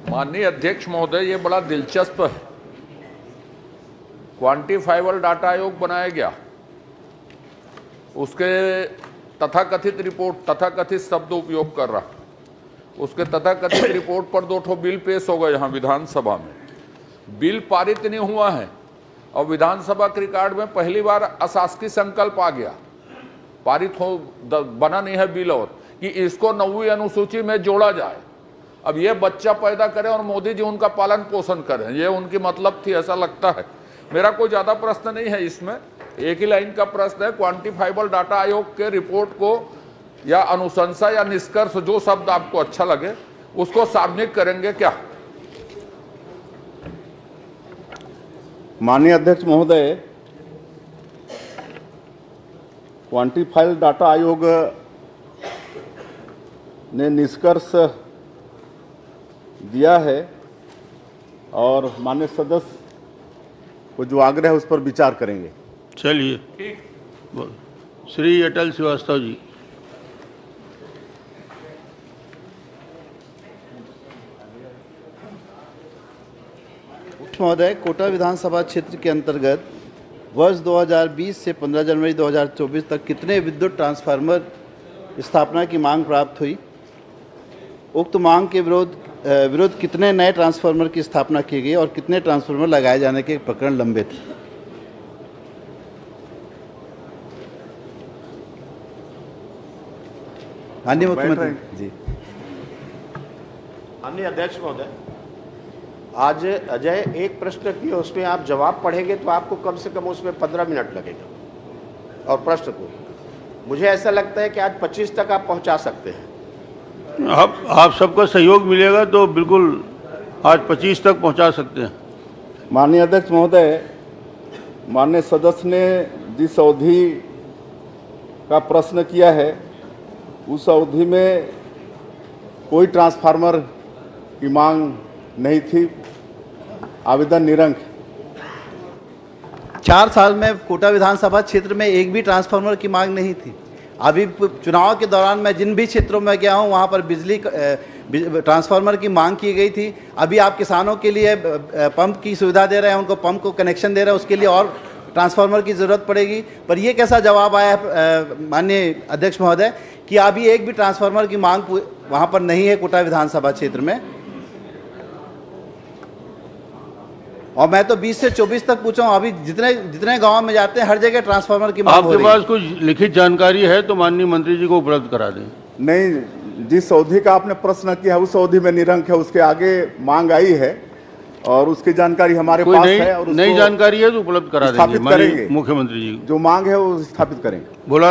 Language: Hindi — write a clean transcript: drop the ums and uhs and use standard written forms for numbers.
माननीय अध्यक्ष महोदय, ये बड़ा दिलचस्प है। क्वांटिफाइबल डाटा आयोग बनाया गया, उसके तथाकथित रिपोर्ट, तथाकथित शब्द उपयोग कर रहा, उसके तथाकथित रिपोर्ट पर 2 ठो बिल पेश हो गए यहाँ विधानसभा में। बिल पारित नहीं हुआ है और विधानसभा के रिकॉर्ड में पहली बार अशासकीय संकल्प आ गया, पारित हो बना नहीं है बिल, और कि इसको 9वीं अनुसूची में जोड़ा जाए। अब ये बच्चा पैदा करें और मोदी जी उनका पालन पोषण करें, ये उनकी मतलब थी, ऐसा लगता है। मेरा कोई ज़्यादा प्रश्न नहीं है इसमें, एक ही लाइन का प्रश्न है। क्वांटिफाइबल डाटा आयोग के रिपोर्ट को या अनुशंसा या निष्कर्ष, जो शब्द आपको अच्छा लगे, उसको सार्वजनिक करेंगे क्या? माननीय अध्यक्ष महोदय, क्वांटिफाइड डाटा आयोग ने निष्कर्ष दिया है और माननीय सदस्य को जो आग्रह है उस पर विचार करेंगे। चलिए, श्री अटल श्रीवास्तव जी। महोदय, कोटा विधानसभा क्षेत्र के अंतर्गत वर्ष 2020 से 15 जनवरी 2024 तक कितने विद्युत ट्रांसफार्मर स्थापना की मांग प्राप्त हुई? उक्त मांग के विरुद्ध कितने नए ट्रांसफार्मर की स्थापना की गई और कितने ट्रांसफार्मर लगाए जाने के प्रकरण लंबित हैं? माननीय मुख्यमंत्री जी। माननीय अध्यक्ष महोदय, आज अजय एक प्रश्न किया, उसमें आप जवाब पढ़ेंगे तो आपको कम से कम उसमें 15 मिनट लगेगा, और प्रश्न को मुझे ऐसा लगता है कि आज 25 तक आप पहुंचा सकते हैं। आप सबका सहयोग मिलेगा तो बिल्कुल आज 25 तक पहुंचा सकते हैं। माननीय अध्यक्ष महोदय, माननीय सदस्य ने जिस अवधि का प्रश्न किया है उस अवधि में कोई ट्रांसफार्मर की मांग नहीं थी, आवेदन निरंक। 4 साल में कोटा विधानसभा क्षेत्र में एक भी ट्रांसफार्मर की मांग नहीं थी। अभी चुनाव के दौरान मैं जिन भी क्षेत्रों में गया हूं वहां पर बिजली ट्रांसफार्मर की मांग की गई थी। अभी आप किसानों के लिए पंप की सुविधा दे रहे हैं, उनको पंप को कनेक्शन दे रहे हैं, उसके लिए और ट्रांसफार्मर की ज़रूरत पड़ेगी। पर ये कैसा जवाब आया माननीय अध्यक्ष महोदय कि अभी एक भी ट्रांसफार्मर की मांग वहाँ पर नहीं है कोटा विधानसभा क्षेत्र में। और मैं तो 20 से 24 तक पूछा हूँ, अभी जितने गांव में जाते हैं हर जगह ट्रांसफार्मर की मांग हो रही है। आपके पास कुछ लिखित जानकारी है तो माननीय मंत्री जी को उपलब्ध करा दें। नहीं, जिस अवधि का आपने प्रश्न किया उस अवधि में निरंक है, उसके आगे मांग आई है और उसकी जानकारी हमारे पास है और नई जानकारी है तो उपलब्ध करा देंगे स्थापित करेंगे। मुख्यमंत्री जी जो मांग है वो स्थापित करेंगे। बोला